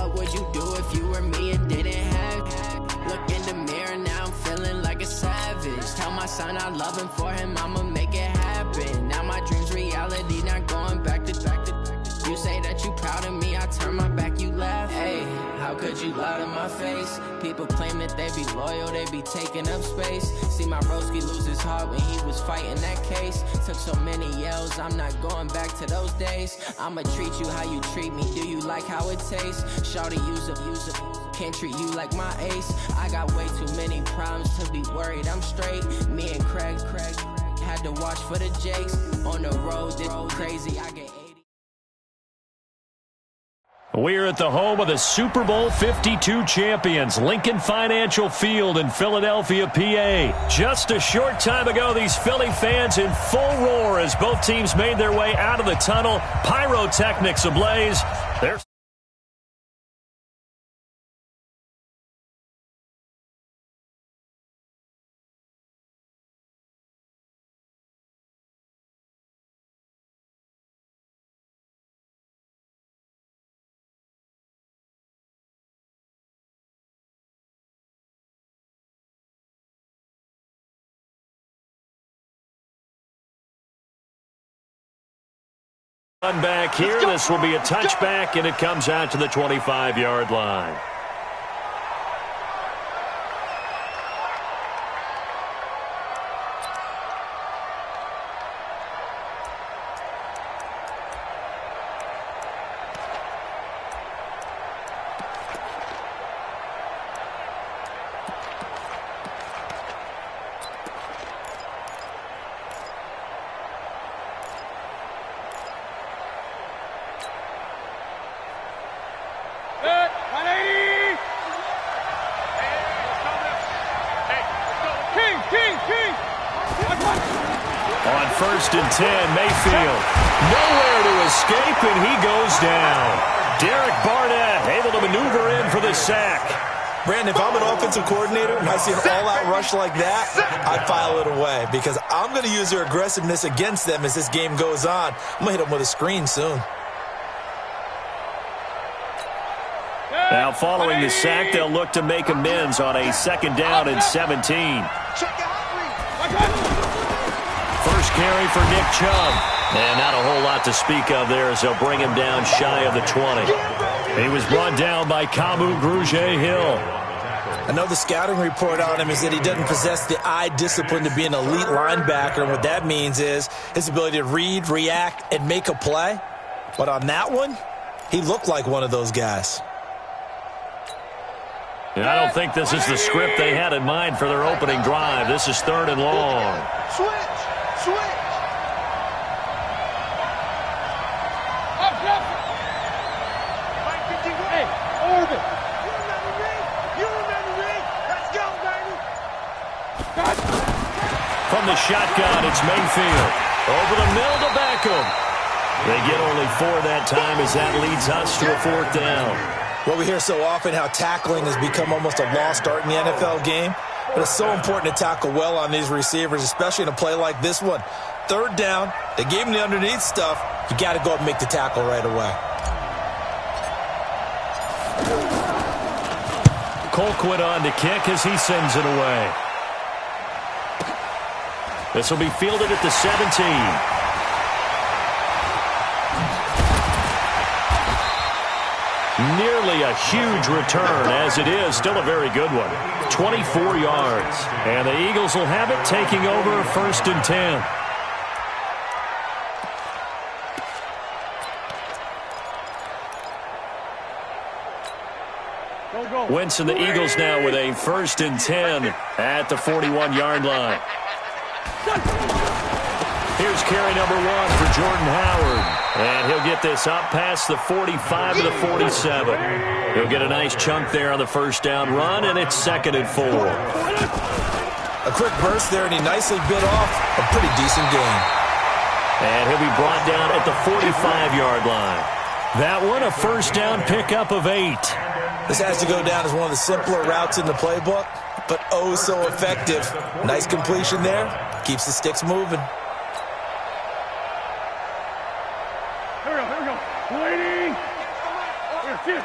What would you do if you were me and didn't have? Look in the mirror, now I'm feeling like a savage. Tell my son I love him, for him I'ma make it happen. Now my dream's reality, not going back to. You say that you proud of me, I turn my back, you laugh. Hey, how could you lie to my face? People claim that they be loyal, they be taking up space. See my broski lose his heart when he was fighting that case. Took so many yells, I'm not going back to those days. I'ma treat you how you treat me, do you like how it tastes? Shawty, use it, can't treat you like my ace. I got way too many problems to be worried, I'm straight. Me and Craig had to watch for the Jakes. On the road, this crazy, I get 80. We're at the home of the Super Bowl 52 champions, Lincoln Financial Field in Philadelphia, PA. Just a short time ago, these Philly fans in full roar as both teams made their way out of the tunnel. Pyrotechnics ablaze. They're back here. This will be a touchback, and it comes out to the 25-yard line. On 1st and 10, Mayfield. Nowhere to escape, and he goes down. Derek Barnett able to maneuver in for the sack. Brandon, if I'm an offensive coordinator and I see an all-out rush like that, I file it away because I'm going to use their aggressiveness against them as this game goes on. I'm going to hit them with a screen soon. Now, following the sack, they'll look to make amends on a 2nd down and 17. First carry for Nick Chubb. And not a whole lot to speak of there as they'll bring him down shy of the 20. He was brought down by Kamu Grugier-Hill. I know the scouting report on him is that he doesn't possess the eye discipline to be an elite linebacker. And what that means is his ability to read, react, and make a play. But on that one, he looked like one of those guys. I don't think this is the script they had in mind for their opening drive. This is 3rd and long. Switch. Hey, Orbit. You remember me. Let's go, baby. From the shotgun, it's Mayfield. Over the middle to Beckham. They get only 4 that time as that leads us to a 4th down. Well, we hear so often how tackling has become almost a lost art in the NFL game. But it's so important to tackle well on these receivers, especially in a play like this one. 3rd down, they gave him the underneath stuff. You got to go up and make the tackle right away. Colquitt on to kick as he sends it away. This will be fielded at the 17. Nearly a huge return, as it is still a very good one. 24 yards. And the Eagles will have it, taking over 1st and 10. Wentz and the Eagles now with a 1st and 10 at the 41-yard line. Here's carry number 1 for Jordan Howard. And he'll get this up past the 45 to the 47. He'll get a nice chunk there on the 1st down run, and it's 2nd and 4. A quick burst there, and he nicely bit off a pretty decent gain. And he'll be brought down at the 45-yard line. That one, a 1st down pickup of 8. This has to go down as one of the simpler routes in the playbook, but oh so effective. Nice completion there. Keeps the sticks moving. Here we go. Waiting. Here,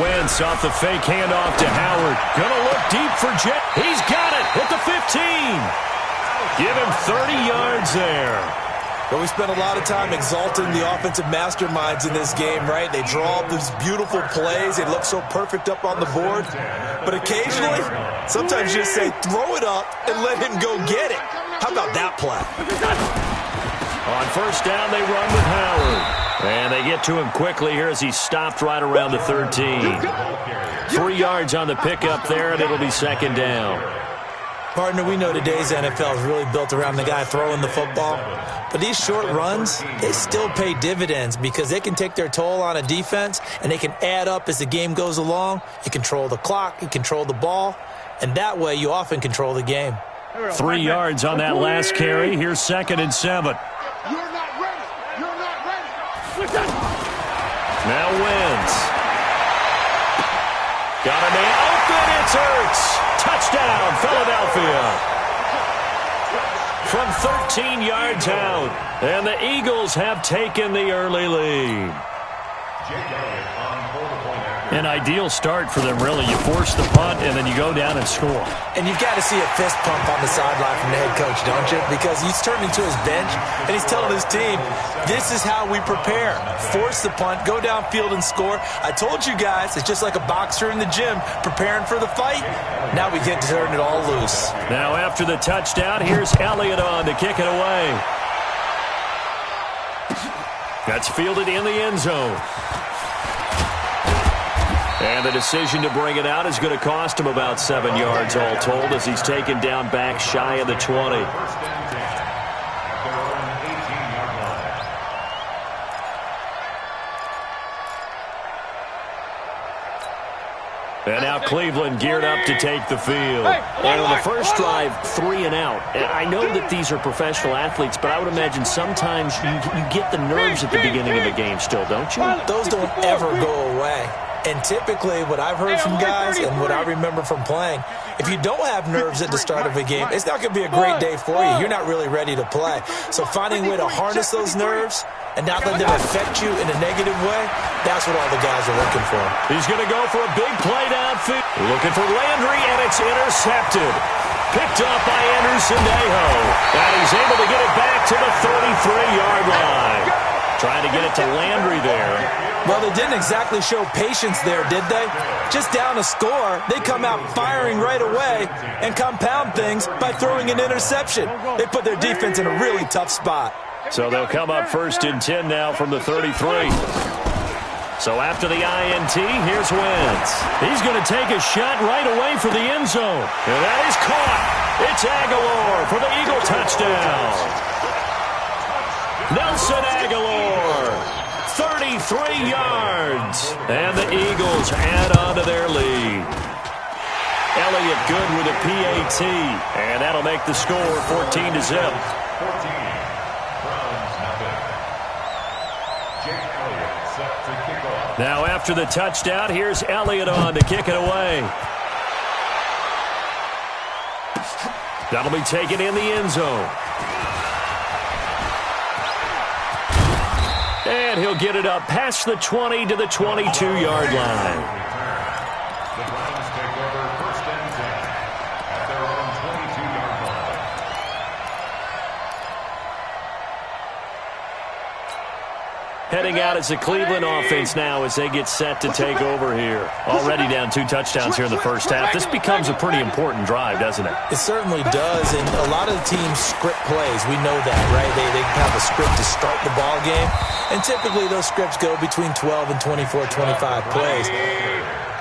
Wentz off the fake handoff to Howard. Gonna look deep for Jet. He's got it at the 15. Give him 30 yards there. But we spent a lot of time exalting the offensive masterminds in this game, right? They draw up these beautiful plays. They look so perfect up on the board. But occasionally, sometimes you just say, throw it up and let him go get it. How about that play? On first down, they run with Howard. And they get to him quickly here as he's stopped right around the 13. 3 yards on the pickup there, and it'll be second down. Partner, we know today's NFL is really built around the guy throwing the football. But these short runs, they still pay dividends because they can take their toll on a defense, and they can add up as the game goes along. You control the clock, you control the ball, and that way you often control the game. 3 yards on that last carry. Here's 2nd and 7. You're not ready. You're not ready. Now Wentz. Got a man open. It's Ertz. Touchdown, Philadelphia. From 13 yards out. And the Eagles have taken the early lead. An ideal start for them, really. You force the punt, and then you go down and score. And you've got to see a fist pump on the sideline from the head coach, don't you? Because he's turning to his bench, and he's telling his team, this is how we prepare. Force the punt, go downfield and score. I told you guys, it's just like a boxer in the gym preparing for the fight. Now we get to turn it all loose. Now after the touchdown, here's Elliott on to kick it away. That's fielded in the end zone. And the decision to bring it out is going to cost him about 7 yards all told as he's taken down back shy of the 20. And now Cleveland geared up to take the field. And on the first drive, 3 and out. And I know that these are professional athletes, but I would imagine sometimes you get the nerves at the beginning of the game still, don't you? Those don't ever go away. And typically what I've heard from guys and what I remember from playing, if you don't have nerves at the start of a game, it's not going to be a great day for you. You're not really ready to play. So finding a way to harness those nerves and not let them affect you in a negative way, that's what all the guys are looking for. He's going to go for a big play downfield. Looking for Landry, and it's intercepted. Picked up by Anderson Dejo. And he's able to get it back to the 33-yard line. Trying to get it to Landry there. Well, they didn't exactly show patience there, did they? Just down a score, they come out firing right away and compound things by throwing an interception. They put their defense in a really tough spot. So they'll come up 1st and 10 now from the 33. So after the INT, here's Wentz. He's going to take a shot right away for the end zone. And that is caught. It's Aguilar for the Eagle touchdown. Nelson Aguilar, 33 yards. And the Eagles add on to their lead. Elliott good with a PAT. And that'll make the score 14-0. Now after the touchdown, here's Elliott on to kick it away. That'll be taken in the end zone. And he'll get it up past the 20 to the 22-yard line. The Browns take over 1st and 10 at their own 22-yard line. Heading out as the Cleveland offense now as they get set to take over here. Already down 2 touchdowns here in the first half. This becomes a pretty important drive, doesn't it? It certainly does, and a lot of the teams script plays. We know that, right? They have a script to start the ball game, and typically those scripts go between 12 and 24, 25 plays.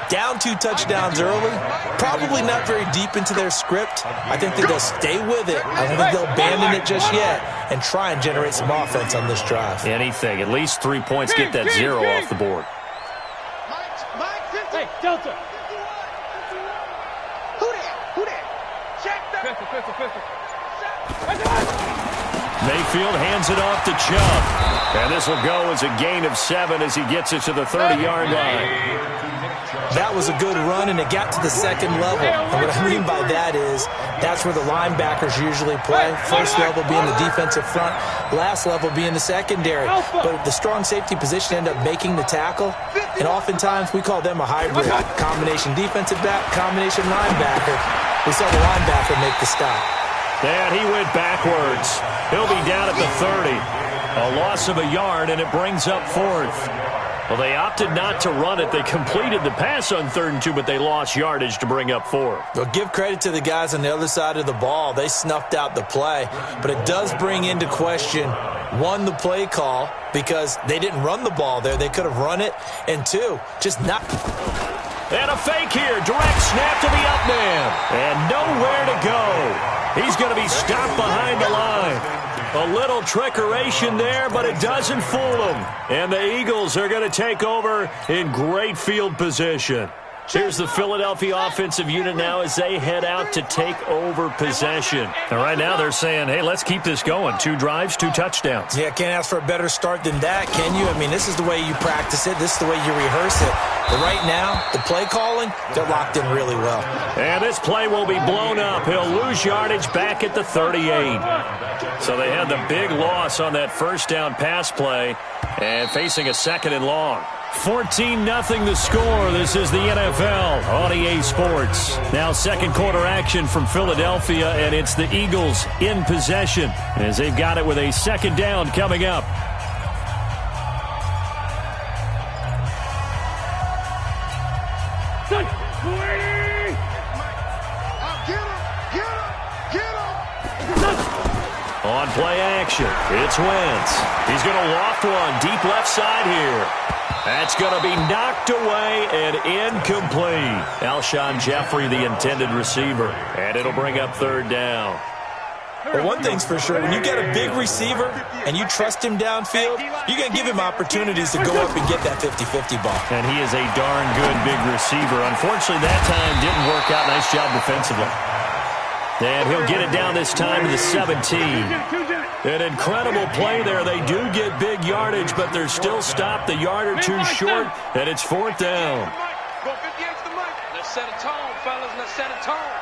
Down 2 touchdowns early, probably not very deep into their script. I think that they'll stay with it. I don't think they'll abandon it just yet and try and generate some offense on this drive. Anything. At least 3 points, get that 0 off the board. Hey, Delta. Who that? Check that. Pistol. Mayfield hands it off to Chubb. And this will go as a gain of 7 as he gets it to the 30-yard line. That was a good run, and it got to the second level. And what I mean by that is that's where the linebackers usually play. First level being the defensive front, last level being the secondary. But the strong safety position ended up making the tackle, and oftentimes we call them a hybrid. Combination defensive back, combination linebacker. We saw the linebacker make the stop. And he went backwards. He'll be down at the 30. A loss of a yard, and it brings up 4th. Well, they opted not to run it. They completed the pass on 3rd and 2, but they lost yardage to bring up 4th. Well, give credit to the guys on the other side of the ball. They snuffed out the play. But it does bring into question, 1, the play call, because they didn't run the ball there. They could have run it. And 2, just not. And a fake here. Direct snap to the up man. And nowhere to go. He's going to be stopped behind the line. A little trickeration there, but it doesn't fool them. And the Eagles are going to take over in great field position. Here's the Philadelphia offensive unit now as they head out to take over possession. And right now they're saying, hey, let's keep this going. 2 drives, 2 touchdowns. Yeah, can't ask for a better start than that, can you? I mean, this is the way you practice it. This is the way you rehearse it. But right now, the play calling, they're locked in really well. And this play will be blown up. He'll lose yardage back at the 38. So they had the big loss on that first down pass play and facing a 2nd and long. 14-0 the score. This is the NFL on EA Sports. Now second quarter action from Philadelphia, and it's the Eagles in possession as they've got it with a 2nd down coming up. On play action, it's Wentz. He's going to loft one deep left side here. That's going to be knocked away and incomplete. Alshon Jeffrey, the intended receiver. And it'll bring up 3rd down. But one thing's for sure, when you get a big receiver and you trust him downfield, you're going to give him opportunities to go up and get that 50-50 ball. And he is a darn good big receiver. Unfortunately, that time didn't work out. Nice job defensively. And he'll get it down this time to the 17. An incredible play there. They do get big yardage, but they're still stopped a yard or 2 short, and it's 4th down. Let's set a tone, fellas. Let's set a tone.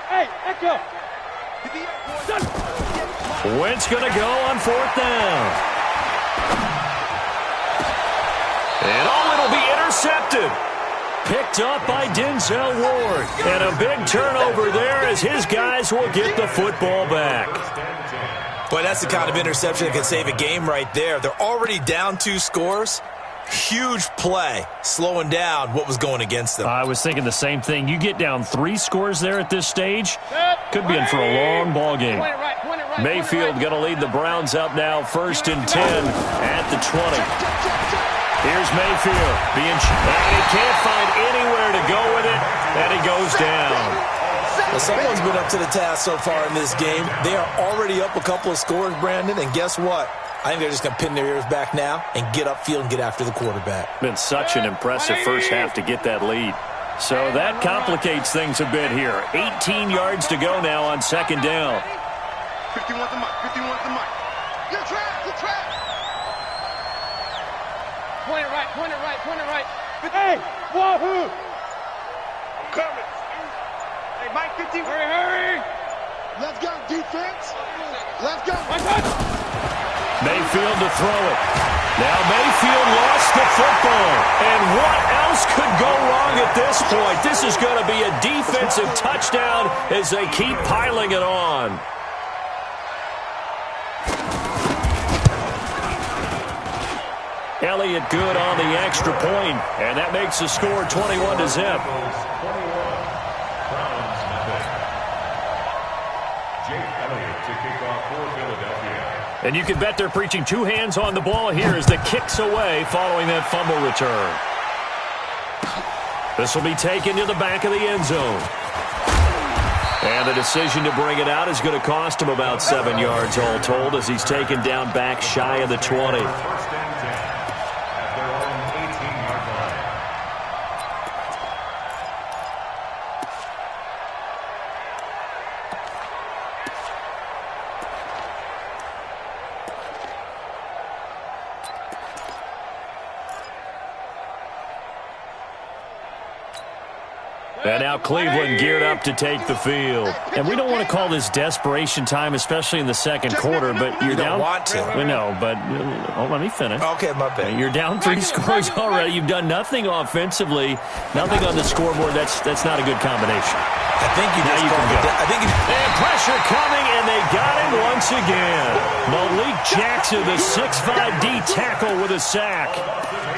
Hey, Echo. Wentz going to go on 4th down. And it'll be intercepted. Picked up by Denzel Ward. And a big turnover there as his guys will get the football back. Boy, that's the kind of interception that can save a game right there. They're already down 2 scores. Huge play, slowing down what was going against them. I was thinking the same thing. You get down 3 scores there at this stage, could be in for a long ball game. Mayfield going to lead the Browns up now, 1st and 10 at the 20. Here's Mayfield, and he can't find anywhere to go with it, and he goes down. Well, someone's been up to the task so far in this game. They are already up a couple of scores, Brandon, and guess what? I think they're just going to pin their ears back now and get upfield and get after the quarterback. Been such an impressive first half to get that lead. So that complicates things a bit here. 18 yards to go now on 2nd down. 51 the mic, 51 the mic. You're trapped, you're trapped. Point it right, point it right, point it right. Hey, wahoo! I'm coming. Hey, Mike, 50. Hurry. Let's go, defense. Let's go. Mayfield to throw it. Now Mayfield lost the football. And what else could go wrong at this point? This is going to be a defensive touchdown as they keep piling it on. Elliott good on the extra point, and that makes the score 21-0. And you can bet they're preaching 2 hands on the ball here as the kick's away following that fumble return. This will be taken to the back of the end zone. And the decision to bring it out is going to cost him about 7 yards all told as he's taken down back shy of the 20. And now Cleveland geared up to take the field. And we don't want to call this desperation time, especially in the second quarter, but you're down. You don't want to. No, but let me finish. Okay, my bad. You're down 3 scores already. You've done nothing offensively, nothing on the scoreboard. That's not a good combination. I think you just called it. I think and pressure coming, and they got him once again. Malik Jackson, the 6'5" D tackle with a sack.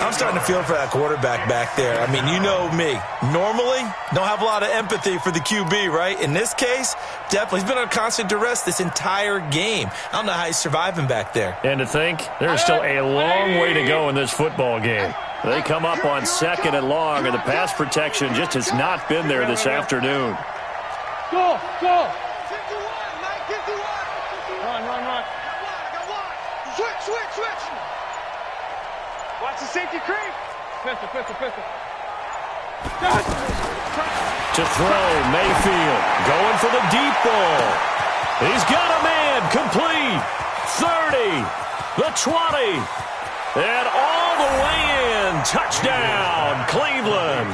I'm starting to feel for that quarterback back there. I mean, you know me. Normally, don't have a lot of empathy for the QB, right? In this case, definitely. He's been under constant duress this entire game. I don't know how he's surviving back there. And to think, there's still a long way to go in this football game. They come up on 2nd and long, and the pass protection just has not been there this afternoon. Go! Run. Switch. Watch the safety creep. Pistol. To throw, Mayfield going for the deep ball. He's got a man, complete. 30, the 20, and all the way in. Touchdown, Cleveland.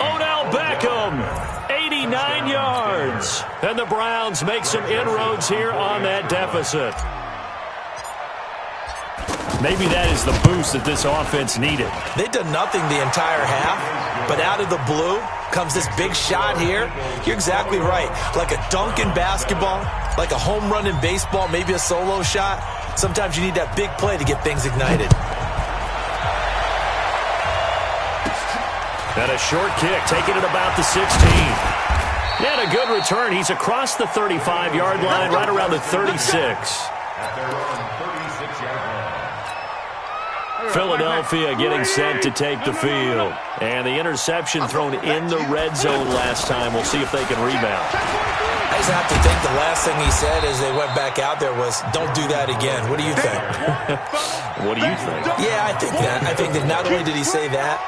Odell Beckham, 89 yards. And the Browns make some inroads here on that deficit. Maybe that is the boost that this offense needed. They've done nothing the entire half, but out of the blue comes this big shot here. You're exactly right. Like a dunk in basketball, like a home run in baseball, maybe a solo shot. Sometimes you need that big play to get things ignited. And a short kick, taking it about the 16. And a good return. He's across the 35-yard line, right around the 36. At their own 36-yard line. Philadelphia getting set to take the field. And the interception thrown in the red zone last time. We'll see if they can rebound. I just have to think the last thing he said as they went back out there was, don't do that again. What do you think? What do you think? Yeah, I think that. I think that not only did he say that,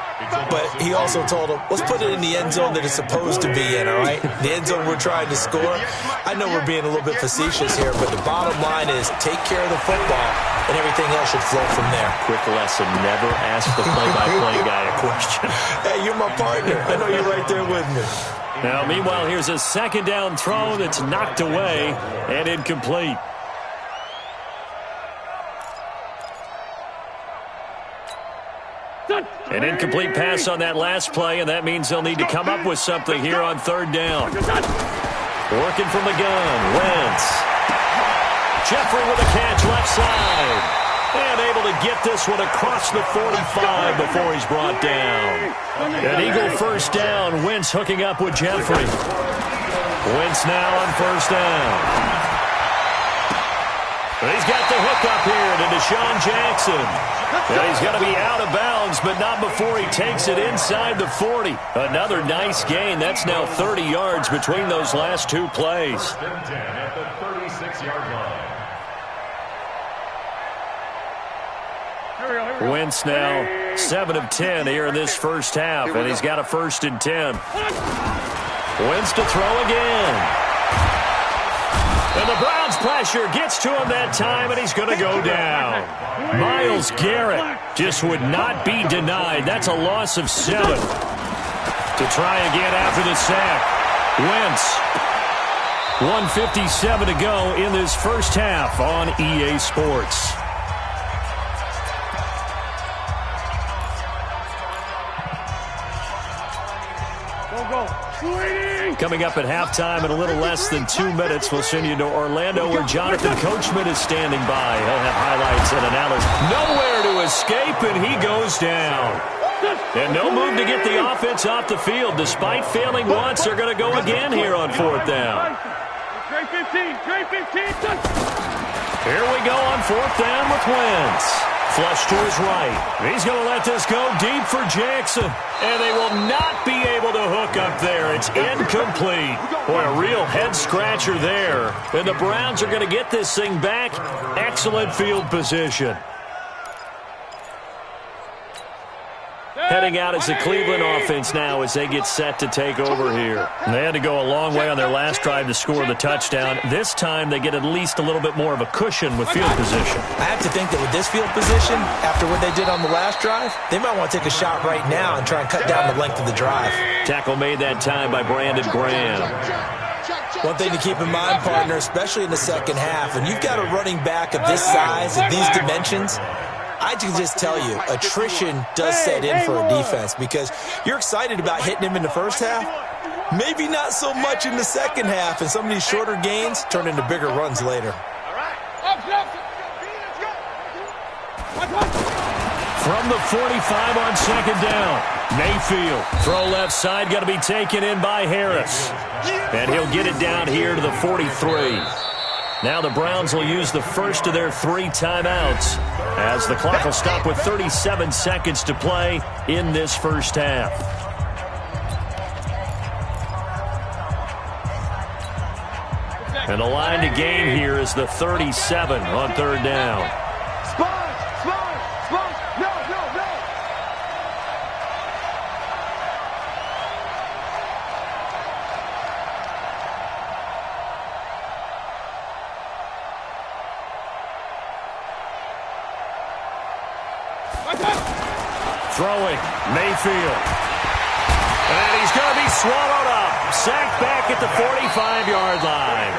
but he also told him, let's put it in the end zone that it's supposed to be in, all right? The end zone we're trying to score. I know we're being a little bit facetious here, but the bottom line is take care of the football, and everything else should flow from there. Quick lesson, never ask the play-by-play guy a question. Hey, you're my partner. I know you're right there with me. Now, meanwhile, here's a second down throw that's knocked away and incomplete. An incomplete pass on that last play, and that means they'll need to come up with something here on 3rd down. Working from the gun, Wentz. Jeffrey with a catch left side. And able to get this one across the 45 before he's brought down. An Eagle first down. Wentz hooking up with Jeffrey. Wentz now on 1st down. He's got the hook up here to Deshaun Jackson. And he's going to be out of bounds, but not before he takes it inside the 40. Another nice gain. That's now 30 yards between those last 2 plays. 1st and 10 at the 36-yard line. Wentz now 7 of 10 here in this first half, and he's got a 1st and 10. Wentz to throw again. And the Browns pressure gets to him that time, and he's going to go down. Myles Garrett just would not be denied. That's a loss of 7. To try again after the sack. Wentz, 1:57 to go in this first half on EA Sports. Coming up at halftime in a little less than 2 minutes, we'll send you to Orlando where Jonathan Coachman is standing by. He'll have highlights and analysis. Nowhere to escape, and he goes down. And no move to get the offense off the field. Despite failing once, they're going to go again here on 4th down. Trey 15. Here we go on 4th down with Wentz. Flush to his right. He's going to let this go deep for Jackson. And they will not be able to hook up there. It's incomplete. Boy, a real head-scratcher there. And the Browns are going to get this thing back. Excellent field position. Heading out as the Cleveland offense now as they get set to take over here. And they had to go a long way on their last drive to score the touchdown. This time they get at least a little bit more of a cushion with field position. I have to think that with this field position, after what they did on the last drive, they might want to take a shot right now and try and cut down the length of the drive. Tackle made that time by Brandon Graham. One thing to keep in mind, partner, especially in the second half, when you've got a running back of this size, of these dimensions, I can just tell you, attrition does set in for a defense because you're excited about hitting him in the first half. Maybe not so much in the second half, and some of these shorter gains turn into bigger runs later. From the 45 on second down, Mayfield. Throw left side, going to be taken in by Harris. And he'll get it down here to the 43. Now the Browns will use the first of their 3 timeouts as the clock will stop with 37 seconds to play in this first half. And the line to gain here is the 37 on third down. Throwing, Mayfield. And he's going to be swallowed up. Sacked back at the 45-yard line.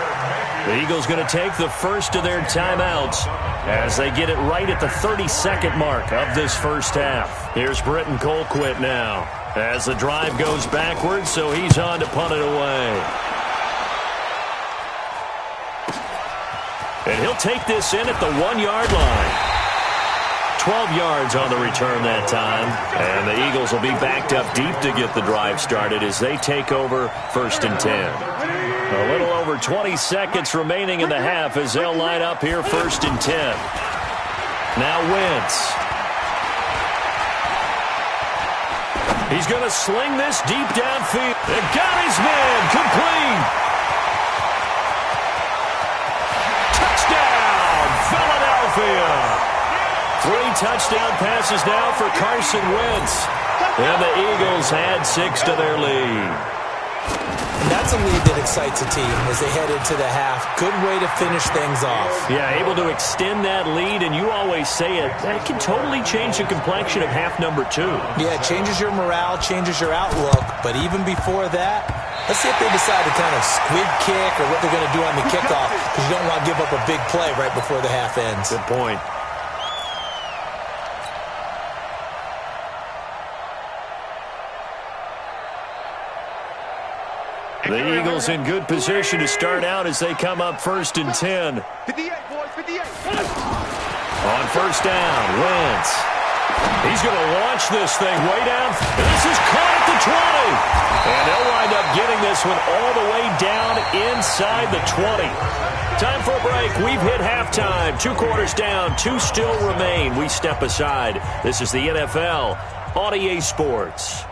The Eagles going to take the first of their timeouts as they get it right at the 32nd mark of this first half. Here's Britton Colquitt now as the drive goes backwards, so he's on to punt it away. And he'll take this in at the 1-yard line. 12 yards on the return that time. And the Eagles will be backed up deep to get the drive started as they take over first and 10. A little over 20 seconds remaining in the half as they'll line up here first and 10. Now Wentz. He's going to sling this deep downfield. And got his man complete. Touchdown, Philadelphia. 3 touchdown passes now for Carson Wentz. And the Eagles add 6 to their lead. And that's a lead that excites a team as they head into the half. Good way to finish things off. Yeah, able to extend that lead, and you always say it, that can totally change the complexion of half number 2. Yeah, it changes your morale, changes your outlook. But even before that, let's see if they decide to kind of squib kick or what they're going to do on the kickoff, because you don't want to give up a big play right before the half ends. Good point. The Eagles in good position to start out as they come up first and 10. 58, boys, 58. On first down, Wentz. He's going to launch this thing way down. This is caught at the 20. And they'll wind up getting this one all the way down inside the 20. Time for a break. We've hit halftime. 2 quarters down, 2 still remain. We step aside. This is the NFL on EA Sports.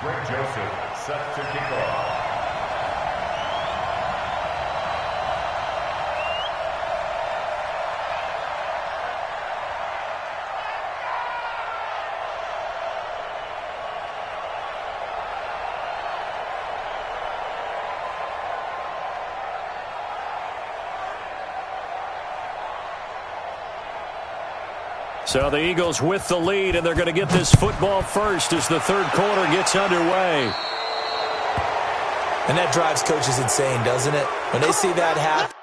Greg Joseph set to kick off. So the Eagles with the lead, and they're going to get this football first as the third quarter gets underway. And that drives coaches insane, doesn't it? When they see that happen.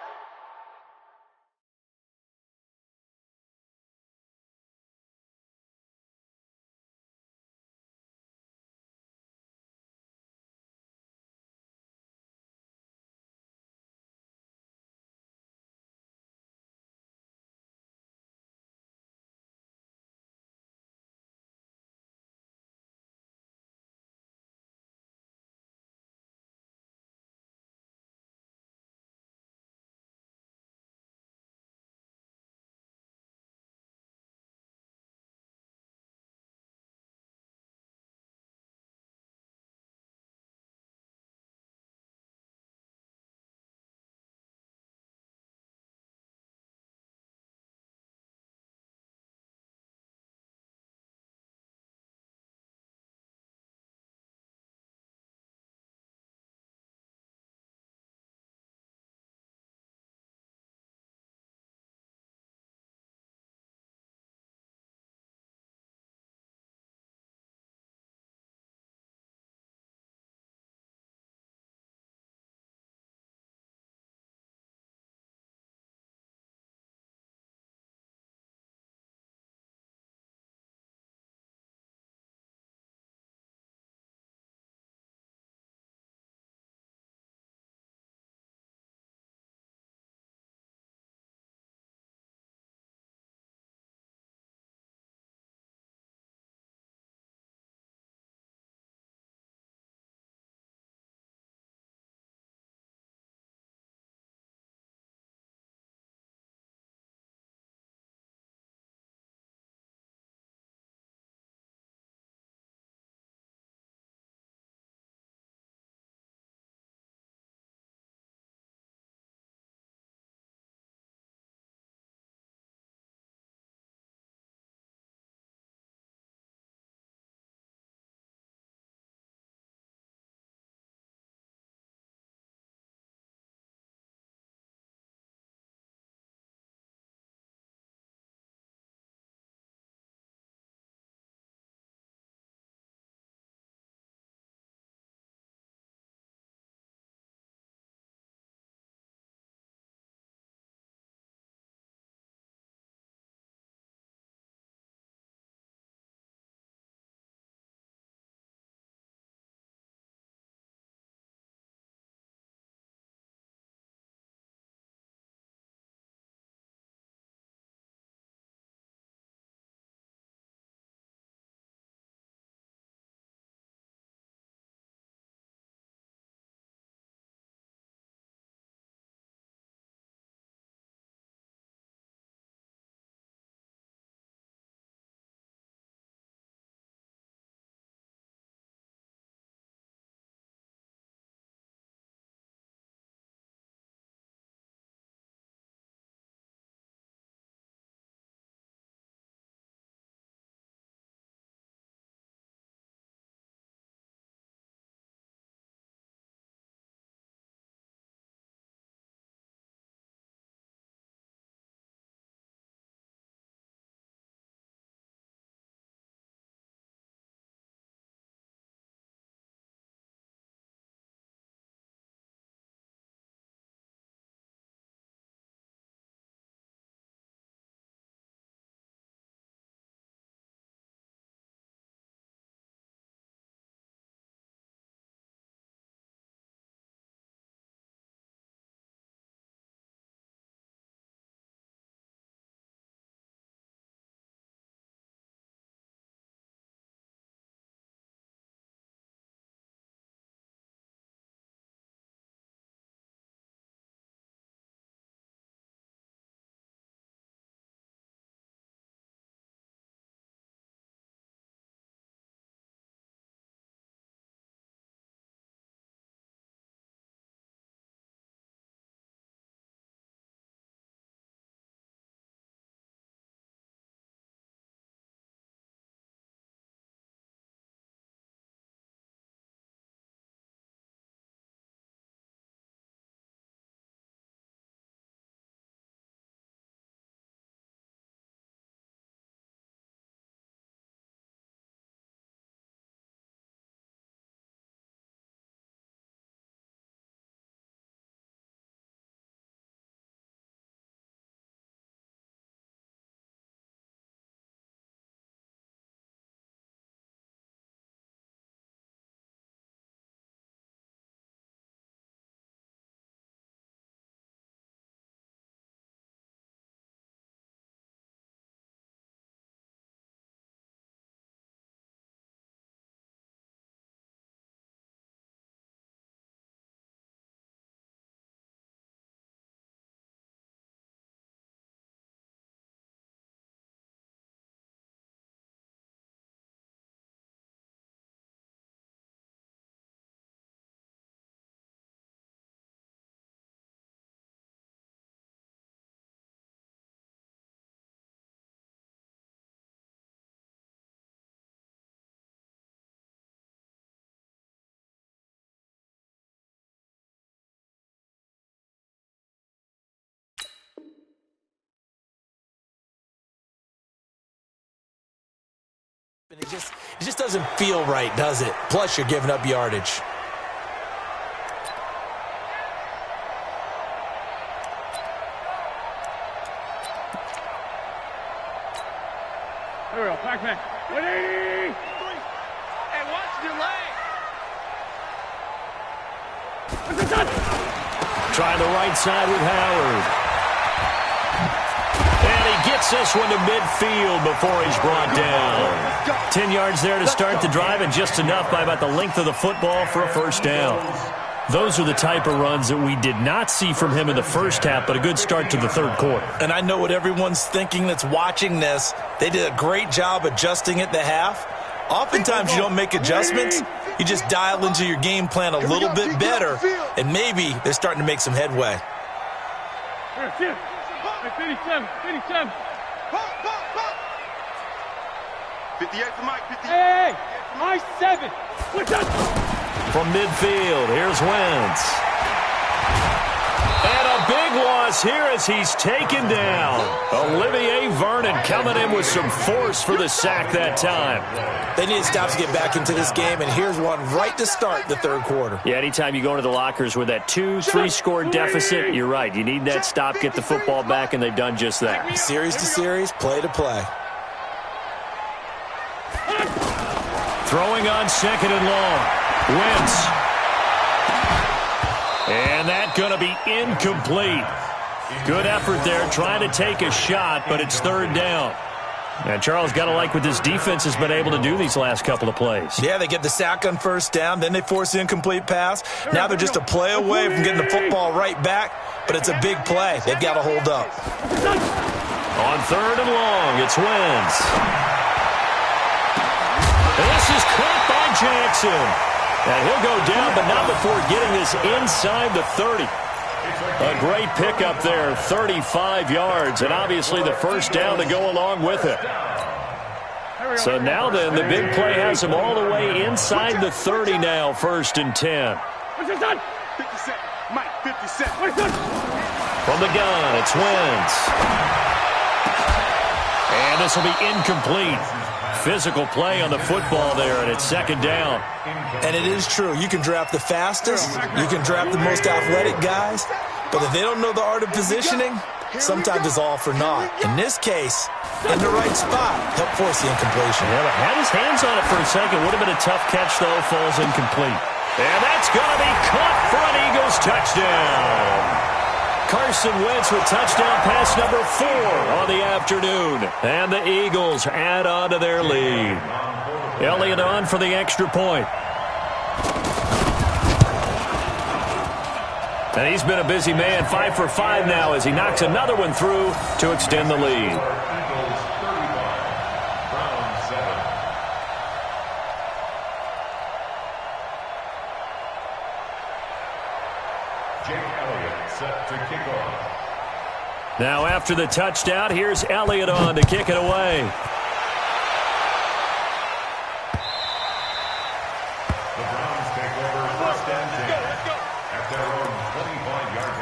It just doesn't feel right, does it? Plus, you're giving up yardage. There we go, back. 180! Hey, watch your leg. Trying the right side with Howard. And he gets this one to midfield before he's brought down. 10 yards there to start the drive, and just enough by about the length of the football for a first down. Those are the type of runs that we did not see from him in the first half, but a good start to the third quarter. And I know what everyone's thinking that's watching this. They did a great job adjusting at the half. Oftentimes you don't make adjustments. You just dial into your game plan a little bit better, and maybe they're starting to make some headway. 57. 58 for Mike. 58. Hey, my 7. From midfield, here's Wentz. And a big loss here as he's taken down. Olivier Vernon coming in with some force for the sack that time. They need to stop to get back into this game, and here's one right to start the third quarter. Yeah, anytime you go into the lockers with that 2-3 score deficit, you're right. You need that stop, get the football back, and they've done just that. Series to series, play to play. Throwing on second and long. Wentz. And that's going to be incomplete. Good effort there, trying to take a shot, but it's third down. And Charles, got to like what this defense has been able to do these last couple of plays. Yeah, they get the sack on first down, then they force the incomplete pass. Now they're just a play away from getting the football right back, but it's a big play. They've got to hold up. On third and long, it's Wentz. This is caught by Jackson. And he'll go down, but not before getting this inside the 30. A great pickup there, 35 yards, and obviously the first down to go along with it. So now then, the big play has him all the way inside the 30 now, first and 10. 57. Mike, 57. From the gun, it's Wentz. And this will be incomplete. Physical play on the football there, and it's second down. And it is true. You can draft the fastest. You can draft the most athletic guys. But if they don't know the art of positioning, sometimes it's all for naught. In this case, in the right spot, help force the incompletion. Yeah, but had his hands on it for a second. Would have been a tough catch, though. Falls incomplete. And that's going to be caught for an Eagles touchdown. Carson Wentz with touchdown pass number 4 on the afternoon. And the Eagles add on to their lead. Elliott on for the extra point. And he's been a busy man, 5 for 5 now as he knocks another one through to extend the lead. Now after the touchdown, here's Elliott on to kick it away. The Browns take over first and 10 at their own 25-yard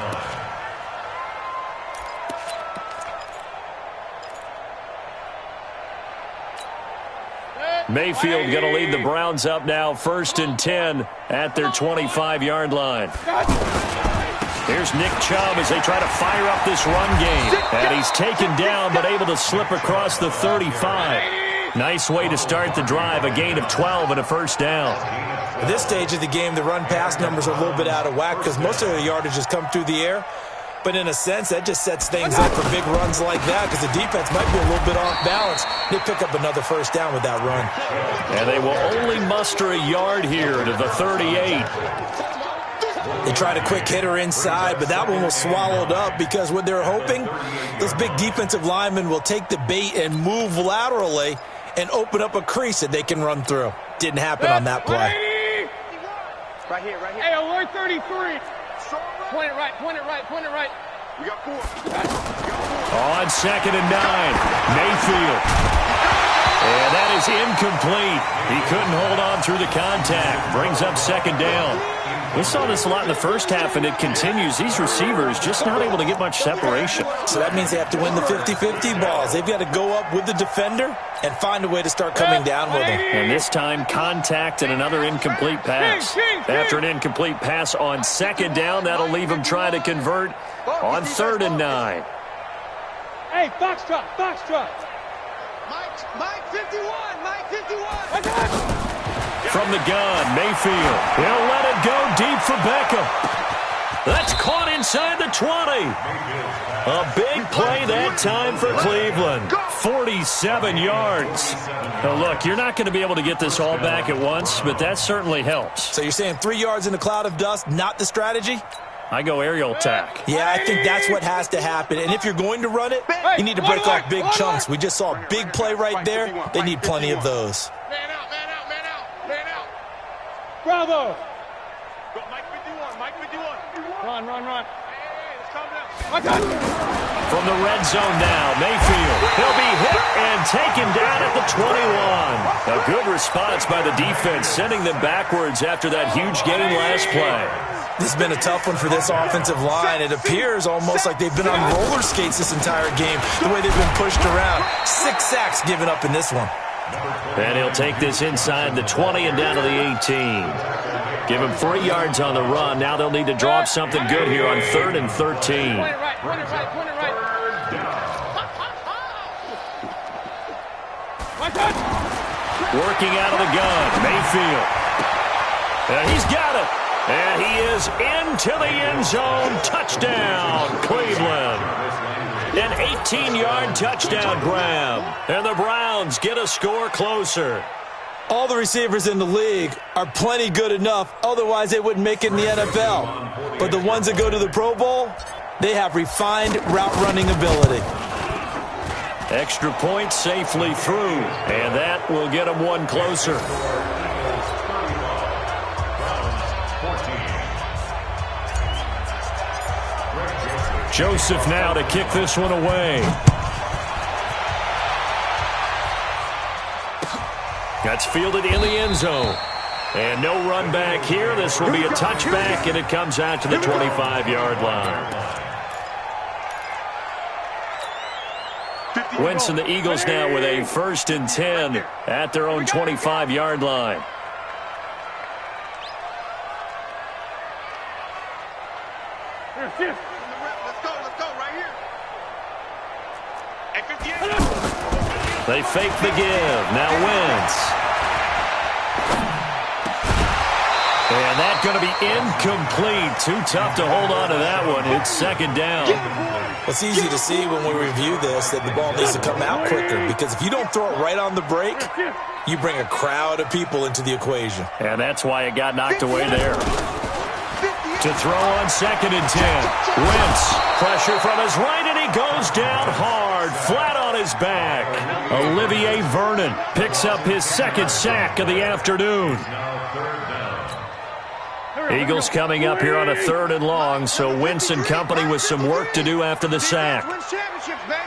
line. Mayfield going to lead the Browns up now, first and 10 at their 25-yard line. Here's Nick Chubb as they try to fire up this run game. And he's taken down but able to slip across the 35. Nice way to start the drive, a gain of 12 and a first down. At this stage of the game, the run-pass numbers are a little bit out of whack because most of their yardage has come through the air. But in a sense, that just sets things up for big runs like that because the defense might be a little bit off balance. They pick up another first down with that run. And they will only muster a yard here to the 38. They tried a quick hitter inside, but that one was swallowed up because what they're hoping, those big defensive linemen will take the bait and move laterally and open up a crease that they can run through. Didn't happen on that play. Right here. Hey, alert 33. Point it right. We got 4. On second and 9, Mayfield. And that is incomplete. He couldn't hold on through the contact. Brings up second down. We saw this a lot in the first half, and it continues. These receivers just not able to get much separation. So that means they have to win the 50-50 balls. They've got to go up with the defender and find a way to start coming down with them. And this time, contact and another incomplete pass. After an incomplete pass on second down, that'll leave him trying to convert on 3rd and 9. Hey, Foxtrot, Foxtrot. Mike 51, Mike 51. From the gun, Mayfield. He'll let it go deep for Beckham. That's caught inside the 20. A big play that time for Cleveland. 47 yards. Now, look, you're not going to be able to get this all back at once, but that certainly helps. So you're saying 3 yards in a cloud of dust, not the strategy? I go aerial attack. Yeah, I think that's what has to happen. And if you're going to run it, you need to break off big chunks. We just saw a big play right there. They need plenty of those. Man out, man out, man out, man out. Bravo. Go, Mike 51, Mike 51. Run. Hey, let's calm down. My God. From the red zone now, Mayfield. He'll be hit and taken down at the 21. A good response by the defense, sending them backwards after that huge gain last play. This has been a tough one for this offensive line. It appears almost like they've been on roller skates this entire game, the way they've been pushed around. 6 sacks given up in this one. And he'll take this inside the 20 and down to the 18. Give him 3 yards on the run. Now they'll need to drop something good here on 3rd and 13. Point it right. My God. Working out of the gun, Mayfield. And he's got it. And he is into the end zone. Touchdown, Cleveland. An 18-yard touchdown grab. And the Browns get a score closer. All the receivers in the league are plenty good enough. Otherwise, they wouldn't make it in the NFL. But the ones that go to the Pro Bowl, they have refined route running ability. Extra point safely through. And that will get them one closer. Joseph now to kick this one away. That's fielded in the end zone. And no run back here. This will be a touchback, and it comes out to the 25-yard line. Wentz and the Eagles now with a 1st and 10 at their own 25-yard line. Let's go, right here. Hey, 58. They fake the give. Now Wentz. And that's going to be incomplete. Too tough to hold on to that one. It's 2nd down. It's easy to see when we review this that the ball needs to come out quicker, because if you don't throw it right on the break, you bring a crowd of people into the equation. And that's why it got knocked away there. To throw on 2nd and 10. Wentz, pressure from his right, and he goes down hard, flat on his back. Olivier Vernon picks up his 2nd sack of the afternoon. Eagles coming up here on a 3rd and long, so Wentz and company with some work to do after the sack. Win championships, baby.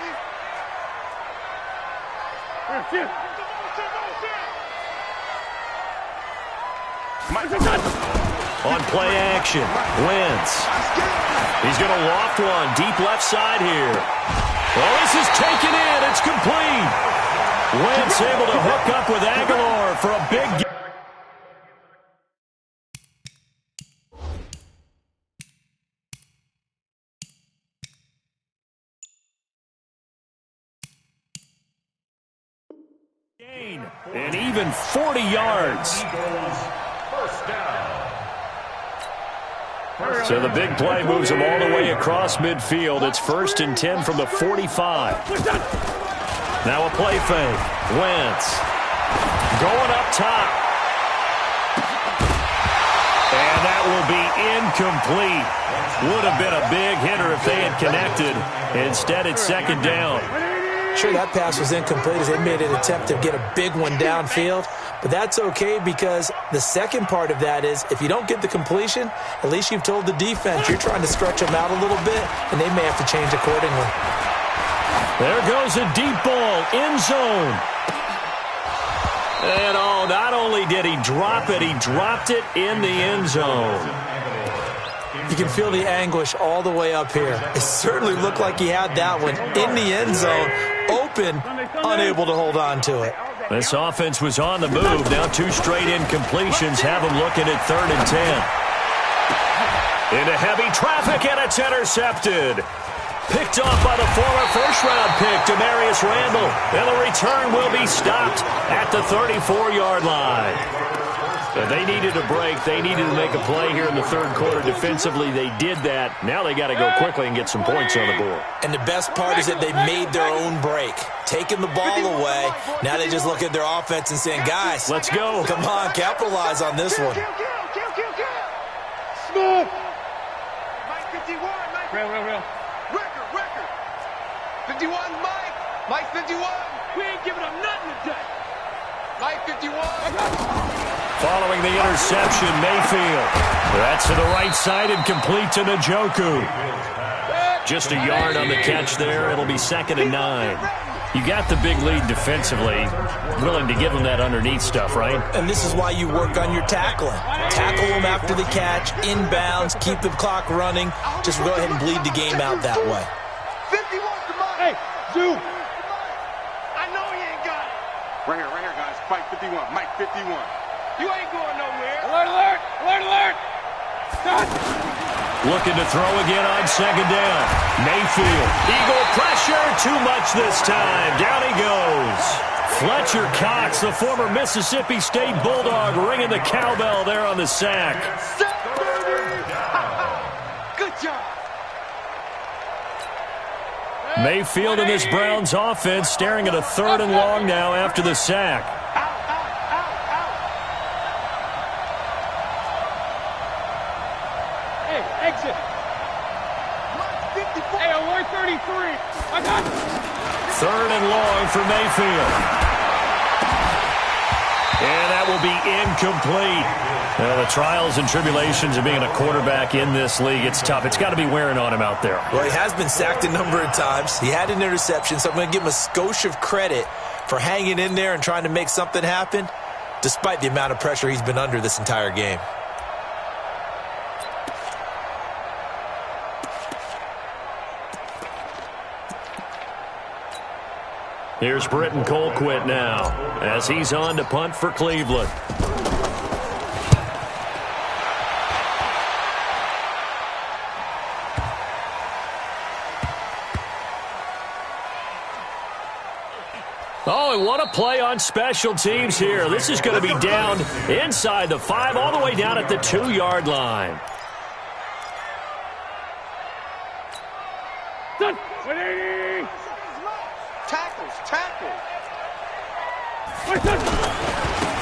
On play action, Wentz. He's going to loft one deep left side here. Oh, this is taken in. It's complete. Wentz able to hook up with Aguilar for a big game. And even 40 yards. So the big play moves them all the way across midfield. It's 1st and 10 from the 45. Now a play fake. Wentz going up top. And that will be incomplete. Would have been a big hitter if they had connected. Instead, it's 2nd down. Sure, that pass was incomplete as they made an attempt to get a big one downfield. But that's okay, because the second part of that is if you don't get the completion, at least you've told the defense you're trying to stretch them out a little bit, and they may have to change accordingly. There goes a deep ball, end zone. And not only did he drop it, he dropped it in the end zone. You can feel the anguish all the way up here. It certainly looked like he had that one in the end zone, open, unable to hold on to it. This offense was on the move. Now 2 straight incompletions have them looking at 3rd and 10. Into heavy traffic, and it's intercepted. Picked off by the former first-round pick, Demarius Randall. And the return will be stopped at the 34-yard line. But they needed a break. They needed to make a play here in the 3rd quarter defensively. They did that. Now they got to go quickly and get some points on the board. And the best part is that they made their own break. Taking the ball away. Now they just look at their offense and saying, guys, let's go. Come on, capitalize on this one. Smooth. Mike 51, Mike. Real. Record. 51, Mike 51. We ain't giving up nothing today. Mike 51. Following the interception, Mayfield. That's to the right side and complete to Njoku. Just a yard on the catch there. It'll be 2nd and 9. You got the big lead defensively, willing to give them that underneath stuff, right? And this is why you work on your tackling. Tackle them after the catch, inbounds, keep the clock running. Just go ahead and bleed the game out that way. 51 to Mike. Hey, Zoo. I know he ain't got it. Right here, guys. Mike 51. Mike 51. You ain't going nowhere. Alert. Stop. Looking to throw again on 2nd down. Mayfield. Eagle pressure. Too much this time. Down he goes. Fletcher Cox, the former Mississippi State Bulldog, ringing the cowbell there on the sack. Good job. Mayfield and this Browns offense staring at a 3rd and long now after the sack. Hey, exit. Hey, alert 33. I got it. 3rd and long for Mayfield. And that will be incomplete. Well, the trials and tribulations of being a quarterback in this league, it's tough. It's got to be wearing on him out there. Well, he has been sacked a number of times. He had an interception, so I'm going to give him a skosh of credit for hanging in there and trying to make something happen, despite the amount of pressure he's been under this entire game. Here's Britton Colquitt now as he's on to punt for Cleveland. Oh, and what a play on special teams here. This is going to be down inside the 5, all the way down at the 2-yard line. Done. 180. Tackle.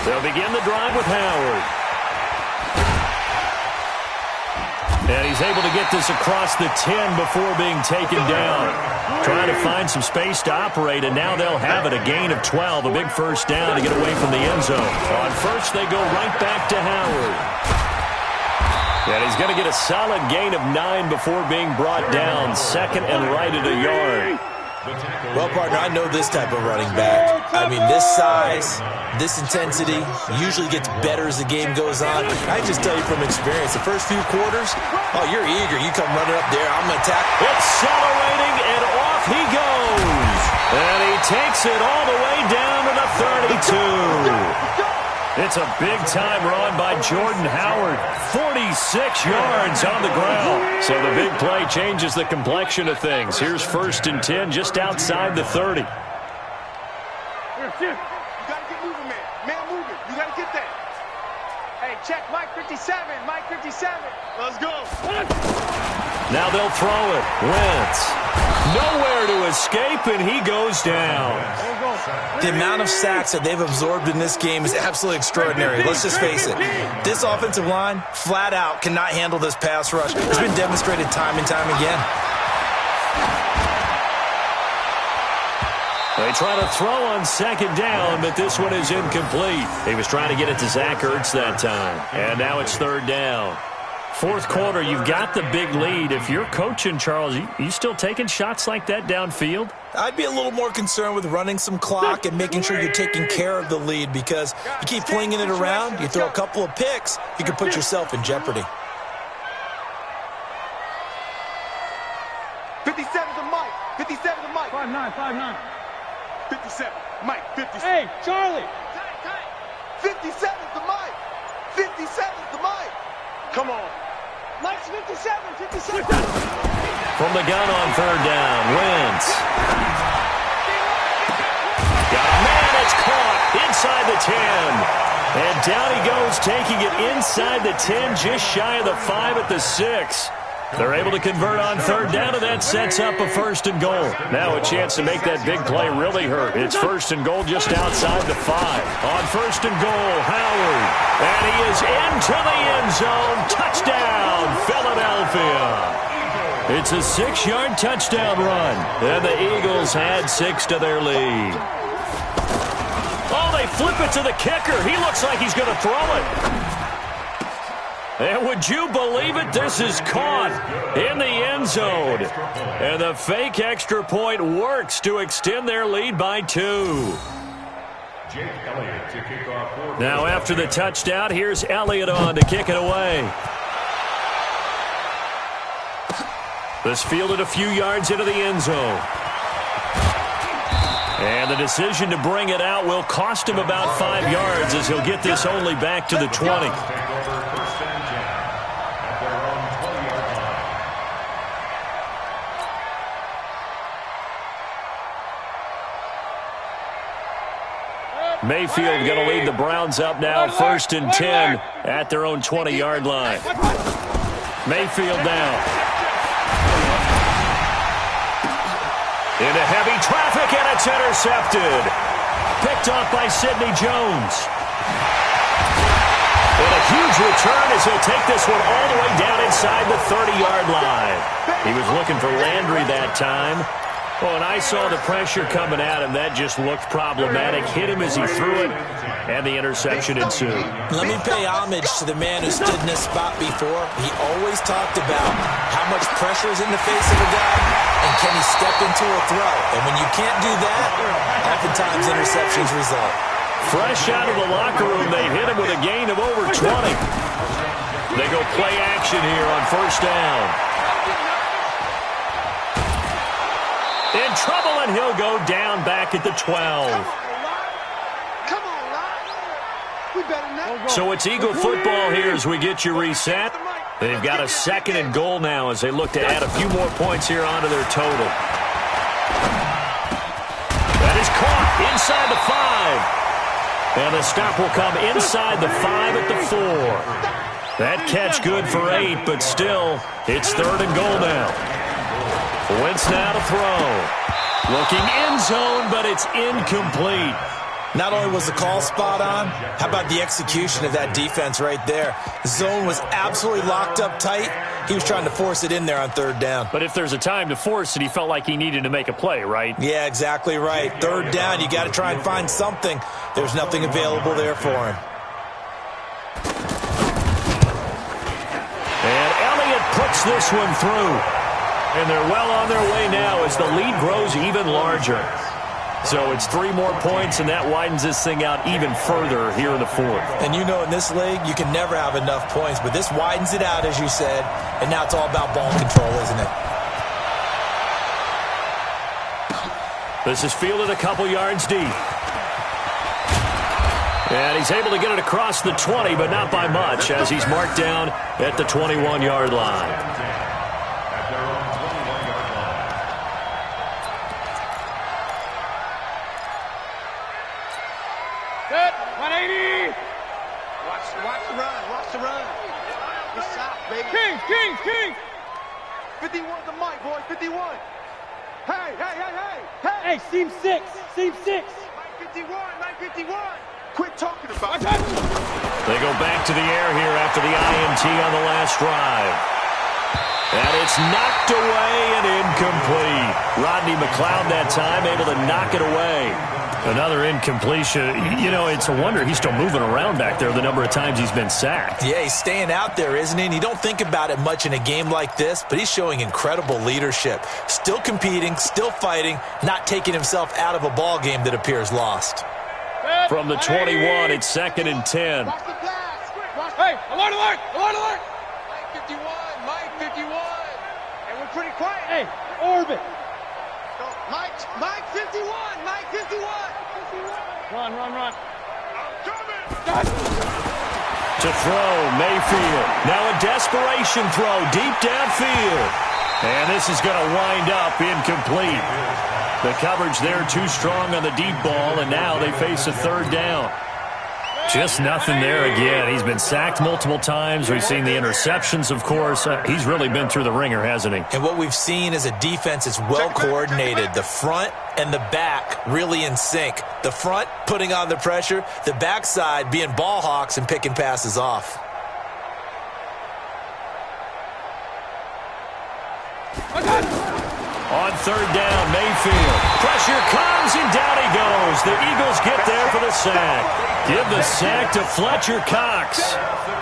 They'll begin the drive with Howard. And he's able to get this across the 10 before being taken down. Trying to find some space to operate, and now they'll have it. A gain of 12, a big first down to get away from the end zone. On first, they go right back to Howard. And he's going to get a solid gain of 9 before being brought down. 2nd and right at a yard. Well, partner, I know this type of running back. I mean, this size, this intensity usually gets better as the game goes on. I just tell you from experience, the first few quarters, oh, you're eager. You come running up there, I'm going to attack. Accelerating, and off he goes. And he takes it all the way down to the 32. It's a big-time run by Jordan Howard. 46 yards on the ground. So the big play changes the complexion of things. Here's 1st and 10 just outside the 30. You got to get moving, man. Man moving. You got to get that. Hey, check Mike 57. Mike 57. Let's go. Now they'll throw it. Wentz. Nowhere to escape, and he goes down. The amount of sacks that they've absorbed in this game is absolutely extraordinary. Let's just face it. This offensive line, flat out, cannot handle this pass rush. It's been demonstrated time and time again. They try to throw on 2nd down, but this one is incomplete. He was trying to get it to Zach Ertz that time. And now it's 3rd down. 4th quarter, you've got the big lead. If you're coaching, Charles, you still taking shots like that downfield? I'd be a little more concerned with running some clock and making sure you're taking care of the lead, because you keep flinging it around, you throw a couple of picks, you can put yourself in jeopardy. 57 to Mike. 57 to Mike. 5'9", 5'9". 57. Mike, 57. Hey, Charlie. 57 to Mike. 57 to Mike. Come on. Mike's 57. 57. From the gun on third down, Wentz. Got a man that's caught inside the 10. And down he goes, taking it inside the 10, just shy of the 5 at the 6. They're able to convert on third down, and that sets up a 1st and goal. Now a chance to make that big play really hurt. It's 1st and goal just outside the 5. On 1st and goal, Howard. And he is into the end zone. Touchdown, Philadelphia. It's a 6-yard touchdown run. And the Eagles had 6 to their lead. Oh, they flip it to the kicker. He looks like he's going to throw it. And would you believe it? This is caught in the end zone. And the fake extra point works to extend their lead by 2. Now after the touchdown, here's Elliott on to kick it away. This fielded a few yards into the end zone. And the decision to bring it out will cost him about 5 yards, as he'll get this only back to the 20. Mayfield going to lead the Browns up now, 1st and 10 at their own 20-yard line. Mayfield now. Into heavy traffic, and it's intercepted. Picked off by Sidney Jones. And a huge return as he'll take this one all the way down inside the 30-yard line. He was looking for Landry that time. Oh, and I saw the pressure coming at him. That just looked problematic. Hit him as he threw it, and the interception ensued. Let me pay homage to the man who stood in this spot before. He always talked about how much pressure is in the face of a guy, and can he step into a throw. And when you can't do that, oftentimes interceptions result. Fresh out of the locker room, they hit him with a gain of over 20. They go play action here on 1st down. In trouble, and he'll go down back at the 12. Come on, Lyle. We better not. So it's Eagle football here as we get you reset. They've got a 2nd and goal now as they look to add a few more points here onto their total. That is caught inside the 5. And the stop will come inside the 5 at the 4. That catch good for 8, but still, it's 3rd and goal now. Wentz now to throw. Looking end zone, but it's incomplete. Not only was the call spot on, how about the execution of that defense right there? The zone was absolutely locked up tight. He was trying to force it in there on 3rd down. But if there's a time to force it, he felt like he needed to make a play, right? Yeah, exactly right. 3rd down, you got to try and find something. There's nothing available there for him. And Elliott puts this one through. And they're well on their way now as the lead grows even larger. So it's 3 more points, and that widens this thing out even further here in the 4th. And you know, in this league, you can never have enough points, but this widens it out, as you said, and now it's all about ball control, isn't it? This is fielded a couple yards deep. And he's able to get it across the 20, but not by much, as he's marked down at the 21-yard line. King! 51 to Mike, boy, 51. Hey! Seam 6. Mike 51. Quit talking about it. They go back to the air here after the INT on the last drive. And it's knocked away and incomplete. Rodney McLeod that time able to knock it away. Another incompletion. You know, it's a wonder he's still moving around back there the number of times he's been sacked. Yeah, he's staying out there, isn't he? And you don't think about it much in a game like this, but he's showing incredible leadership. Still competing, still fighting, not taking himself out of a ball game that appears lost. From the 21, it's 2nd and 10. Hey, alert, alert, alert, alert. Mike 51, Mike 51. And we're pretty quiet. Hey, orbit. Mike 51, Mike 51. Run. I'm coming. To throw, Mayfield. Now a desperation throw deep downfield. And this is going to wind up incomplete. The coverage there too strong on the deep ball, and now they face a 3rd down. Just nothing there again. He's been sacked multiple times. We've seen the interceptions, of course. He's really been through the ringer, hasn't he? And what we've seen is a defense that's well coordinated. The front and the back really in sync. The front putting on the pressure, the backside being ball hawks and picking passes off. On 3rd down, Mayfield. Pressure comes, and down he goes. The Eagles get there for the sack. Give the sack to Fletcher Cox.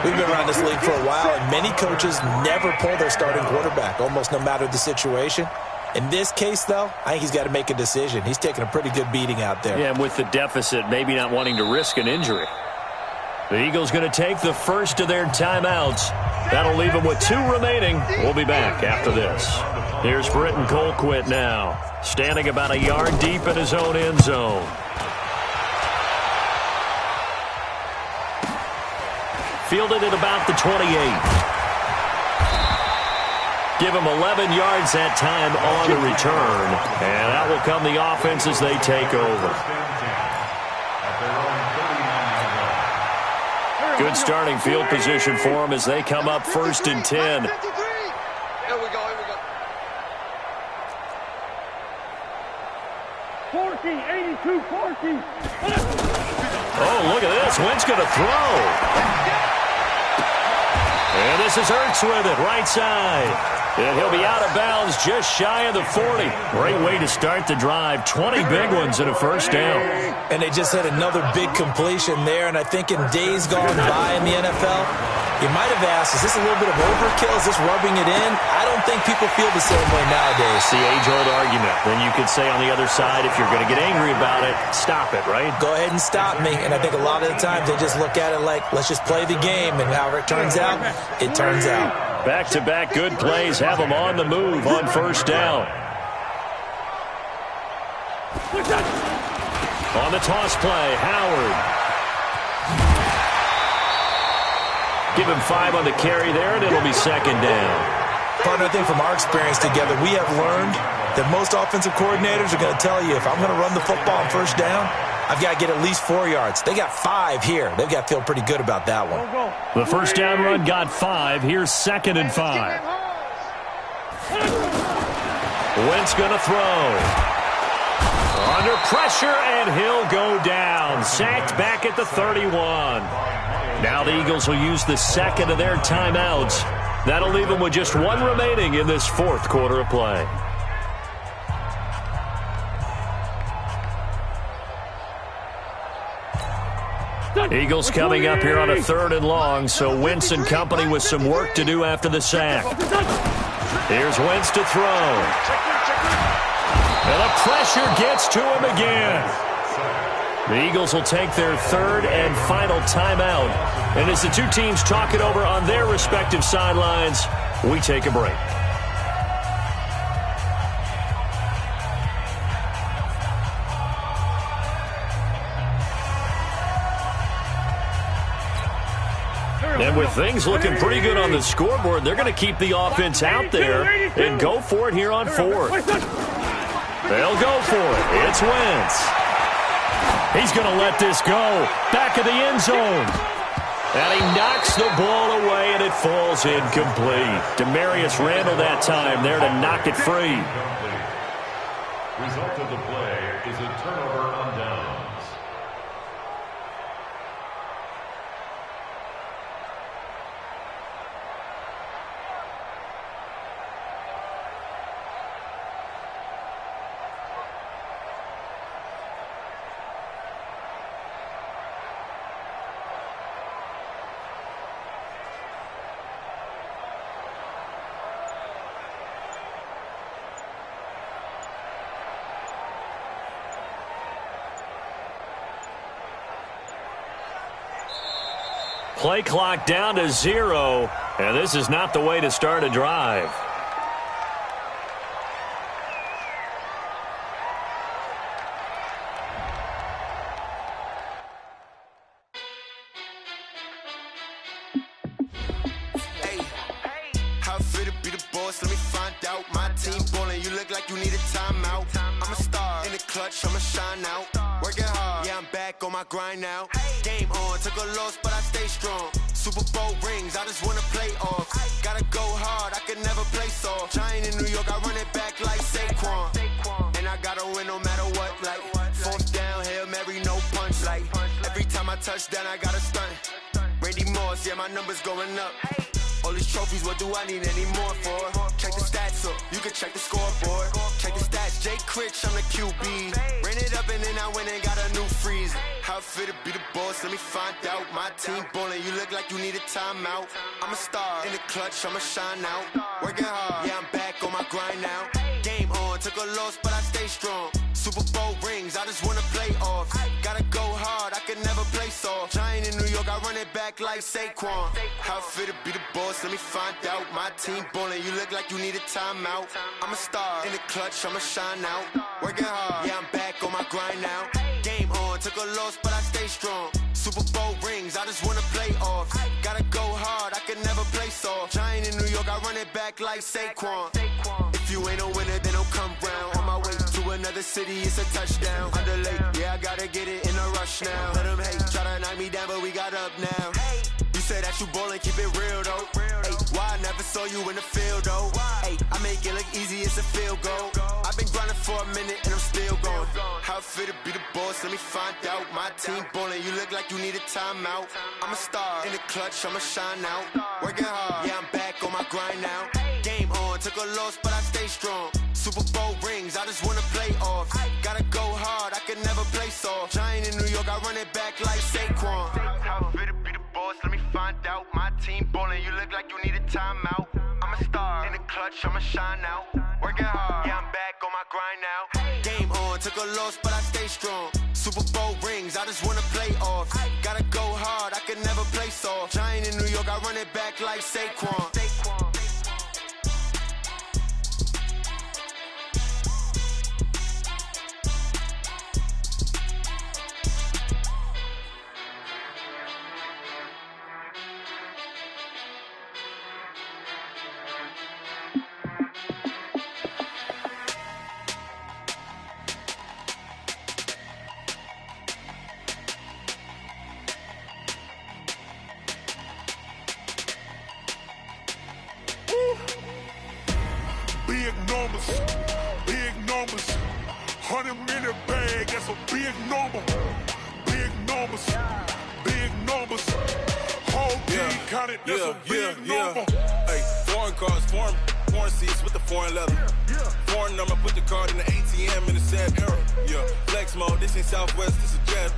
We've been around this league for a while, and many coaches never pull their starting quarterback, almost no matter the situation. In this case, though, I think he's got to make a decision. He's taking a pretty good beating out there. Yeah, and with the deficit, maybe not wanting to risk an injury. The Eagles going to take the first of their timeouts. That'll leave them with 2 remaining. We'll be back after this. Here's Britton Colquitt now, standing about a yard deep in his own end zone. Fielded at about the 28. Give him 11 yards that time on the return. And that will come the offense as they take over. Good starting field position for them as they come up 1st and 10. Here we go. 40, 82, 40. Oh, look at this. Wentz going to throw. And this is Ertz with it, right side. And he'll be out of bounds just shy of the 40. Great way to start the drive. 20 big ones and a 1st down. And they just had another big completion there. And I think in days gone by in the NFL, you might have asked, is this a little bit of overkill? Is this rubbing it in? I don't think people feel the same way nowadays. The age-old argument. Then you could say on the other side, if you're going to get angry about it, stop it, right? Go ahead and stop me. And I think a lot of the times they just look at it like, let's just play the game. And however it turns out, it turns out. Back-to-back good plays have them on the move on 1st down. On the toss play, Howard. Give him 5 on the carry there, and it'll be 2nd down. Partner, I think from our experience together, we have learned that most offensive coordinators are going to tell you, if I'm going to run the football on 1st down, I've got to get at least 4 yards. They got 5 here. They've got to feel pretty good about that one. The 1st down run got 5. Here's 2nd and 5. Wentz going to throw. Under pressure, and he'll go down. Sacked back at the 31. Now the Eagles will use the 2nd of their timeouts. That'll leave them with just 1 remaining in this 4th quarter of play. Eagles coming up here on a 3rd and long, so Wentz and company with some work to do after the sack. Here's Wentz to throw. And the pressure gets to him again. The Eagles will take their 3rd and final timeout. And as the 2 teams talk it over on their respective sidelines, we take a break. And with things looking pretty good on the scoreboard, they're going to keep the offense out there and go for it here on 4th. They'll go for it. It's Wentz. He's going to let this go. Back of the end zone. And he knocks the ball away, and it falls incomplete. Demarius Randall that time there to knock it free. Result of the play is a turnover on downs. Play clock down to 0, and this is not the way to start a drive. Let me find out. My team ballin', you look like you need a timeout. I'm a star in the clutch, I'ma shine out. Working hard, yeah, I'm back on my grind now. Game on, took a loss, but I stay strong. Super Bowl rings, I just wanna play off. Gotta go hard, I could never play soft. Giant in New York, I run it back like Saquon. And I gotta win no matter what, like fourth down, Hail Mary, no punch. Like every time I touch down, I gotta stunt. Randy Moss, yeah, my numbers going up. All these trophies, what do I need any more for? Check the stats up, you can check the scoreboard. Check the stats, Jake Critch, I'm the QB. Ran it up and then I went and got a new freeze. How it fit to be the boss, let me find out. My team ballin', you look like you need a timeout. I'm a star in the clutch, I'ma shine out. Working hard, yeah, I'm back on my grind now. Game on, took a loss, but I stay strong. Super Bowl rings, I just wanna play off. Gotta go hard, I could never play soft. Giant in New York, I run it back like Saquon. How it fit to be the boss, let me find out. My team ballin', you look like you need a timeout. I'm a star in the clutch, I'ma shine out. Working hard, yeah, I'm back on my grind now. Game on, took a loss, but I stay strong. Super Bowl rings, I just wanna play off. Gotta go hard, I could never play soft. Giant in New York, I run it back like Saquon. If you ain't a winner, then don't come round. On my way to another city, it's a touchdown. Underlay, yeah, I gotta get it in a rush now. Let them hate, try to knock me down, but we got up now. You say that you ballin', keep it real though. Hey, why I never saw you in the field though? Hey, I make it look easy, it's a field goal. I've been grinding for a minute and I'm still going. How it fit to be the boss, let me find out. My team ballin', you look like you need a timeout. I'm a star in the clutch, I'ma shine out. Working hard, yeah, I'm back on my grind now. Game on, took a loss, but I stay strong. Super Bowl rings, I just wanna play off. Gotta go hard, I could never play soft. Giant in New York, I run it back like Saquon. How it fit to be the boss, let me find out. My team ballin', you look like you need a timeout. I'm a star in the clutch, I'ma shine out. Working hard, yeah, I'm back on my grind now. Game on, took a loss, but I stay strong. Super Bowl rings, I just wanna play off. Gotta go hard, I could never play soft. Giant in New York, I run it back like Saquon. Big numbers, 100-minute bag, that's a big number. Big numbers, whole team counted, that's a big number. Hey, foreign cars, foreign seats with the foreign leather. Foreign number, put the card in the ATM in the sad era. Yeah, flex mode, this ain't Southwest, this is jet.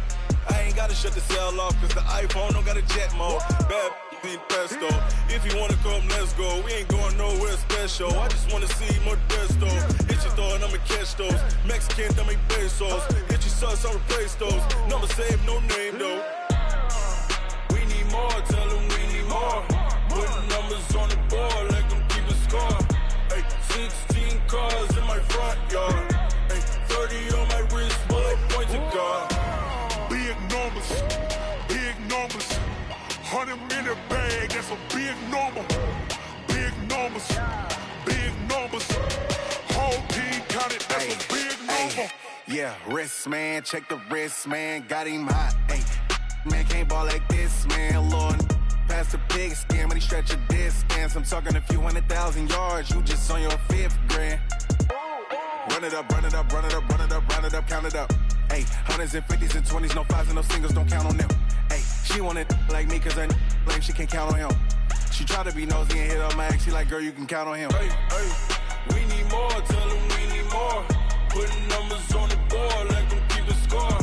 I ain't gotta shut the cell off, cause the iPhone don't got a jet mode. Bad need pesto. If you wanna come, let's go. We ain't going nowhere special. I just wanna see more Modesto. Hit your throw and I'ma catch those. Mexican, dummy pesos. Hit your sauce, I'll replace those. Number saved, no name though. We need more, tell them we need more. Putting numbers on the board, let them keep a score. Hey, 16 cars in my front yard. Hey, 30 on my wrist, bullet point to God. Big numbers, 100-minute bag, that's a big number. Big numbers, whole team counted, that's a big number. Yeah, wrist man, check the wrist man, got him hot. Hey, man can't ball like this, man. Lord, past the big scam, but he stretch a distance. I'm talking a few 100,000 yards, you just on your 5th grand. Run it up, count it up. Hey, hundreds and 50s and 20s, no 5s and no singles, don't count on them. Hey, she want it like me, cause her like she can't count on him. She try to be nosy and hit up my ex, she like, girl, you can count on him. Hey, we need more, tell them we need more. Putting numbers on the board, let them keep a score.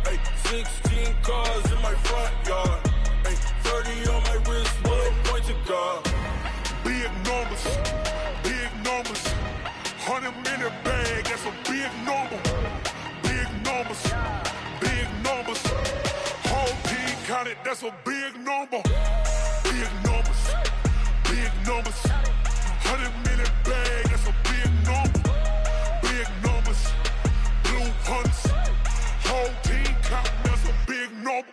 Hey, 16 cars in my front yard. Hey, 30 on my wrist, bullet point to God. Big numbers, 100-minute bag, that's a big number. Big numbers, whole team counted, that's a big number. Big numbers, big numbers. 100-minute bag, that's a big number. Big numbers, blue hunts. Whole team count, that's a big number.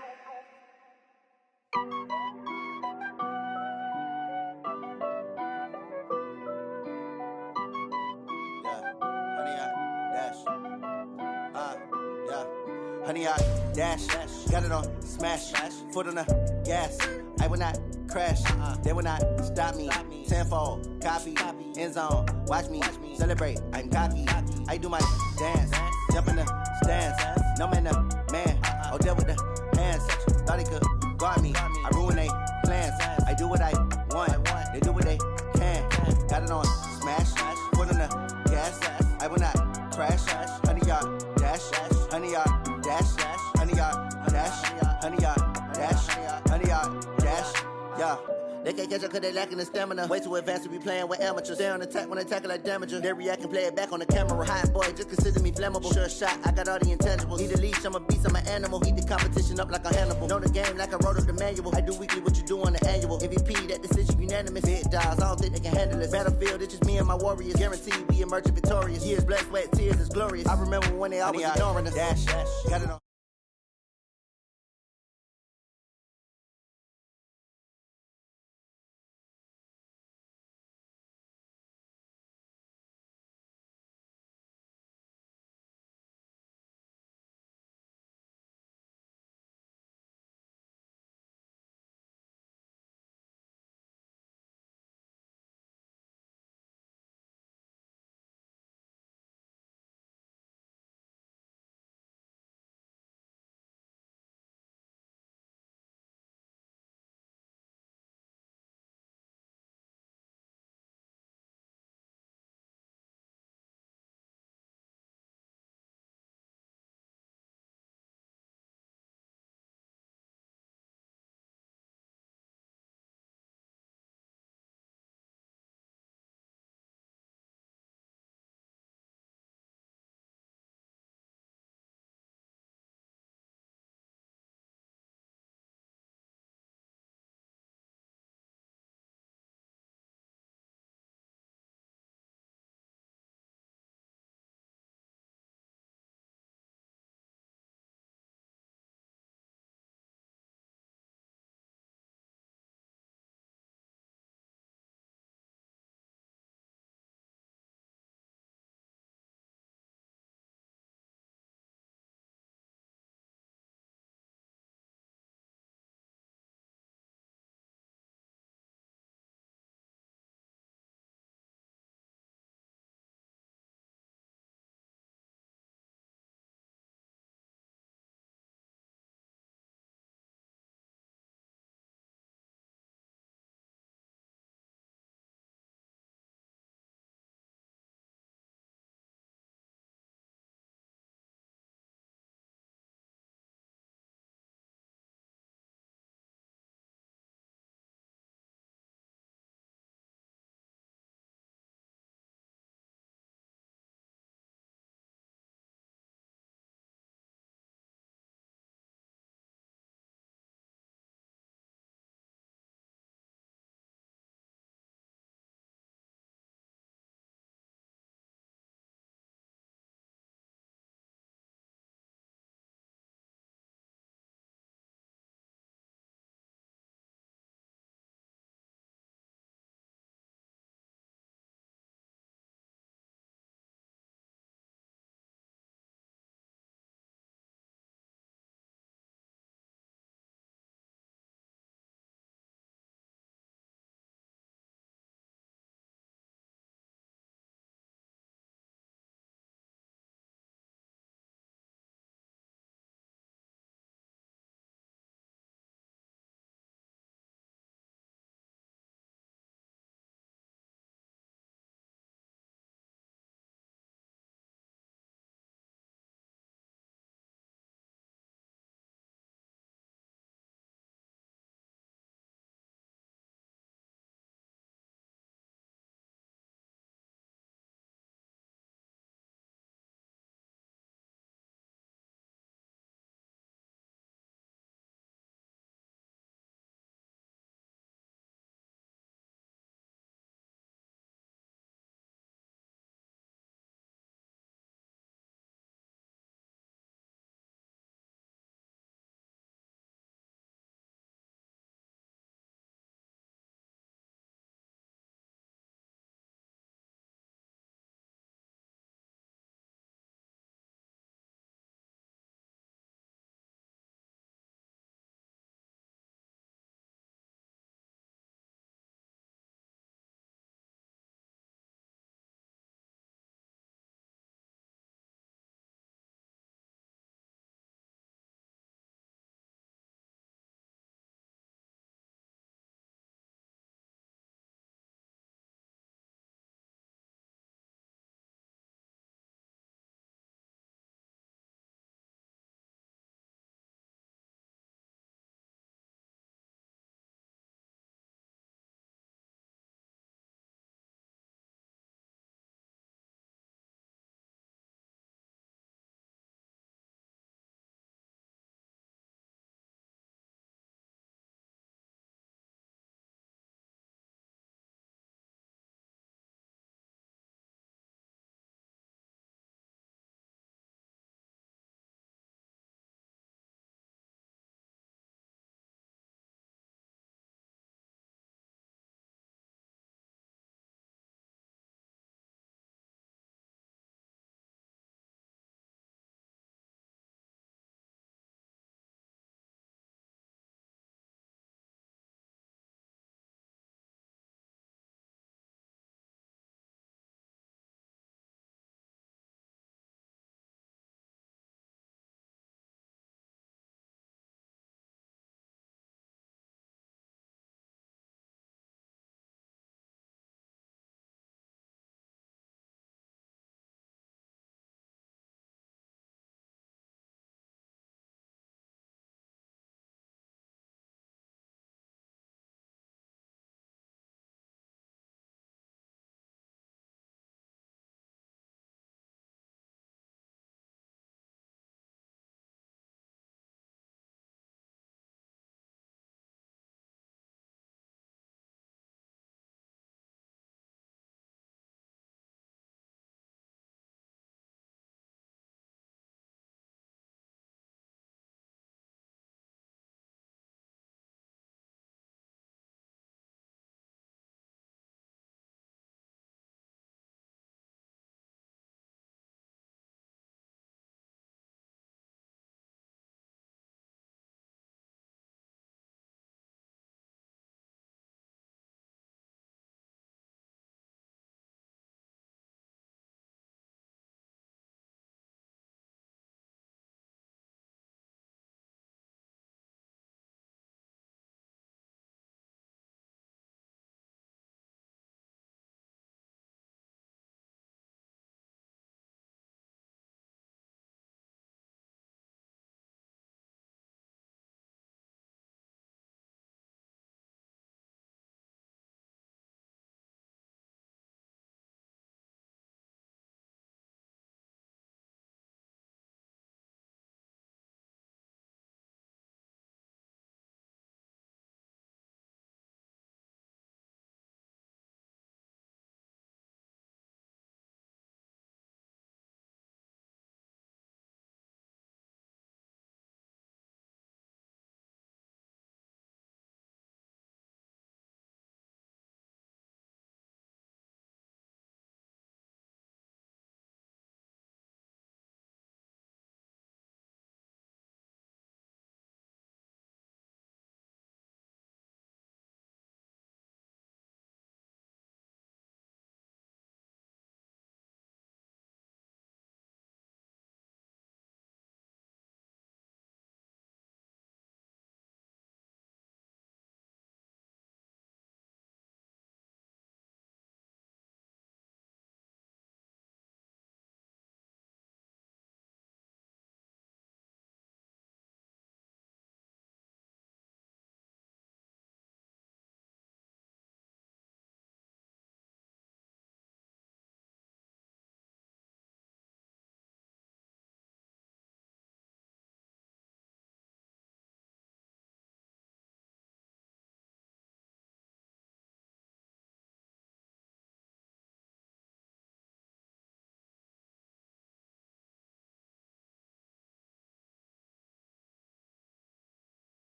Honey, I dash, got it on smash, foot on the gas. I will not crash, they will not stop me. Tenfold, copy, end zone, watch me celebrate. I'm cocky, I do my dance, jump in the stands. No man, man, oh there with the hands. Thought he could guard me, I ruin they plans. I do what I want, they do what they can. Got it on smash, foot on the gas. I will not crash, honey, y'all dash, honey, y'all dash, honey, y'all dash, honey, y'all dash, honey, y'all dash, yeah. They can't catch up cause they lacking the stamina. Way too advanced to be playing with amateurs. Stay on attack when they tackle like damager. They react and play it back on the camera. Hot boy, just consider me flammable. Sure shot, I got all the intangibles. Need a leash, I'm a beast, I'm an animal. Eat the competition up like a Hannibal. Know the game like I wrote up the manual. I do weekly what you do on the annual. MVP, that decision unanimous. Big dials, I don't think they can handle this. Battlefield, it's just me and my warriors. Guaranteed we emerge victorious. Years, blood, sweat, tears, it's glorious. I remember when they always ignoring us. Dash, got it on.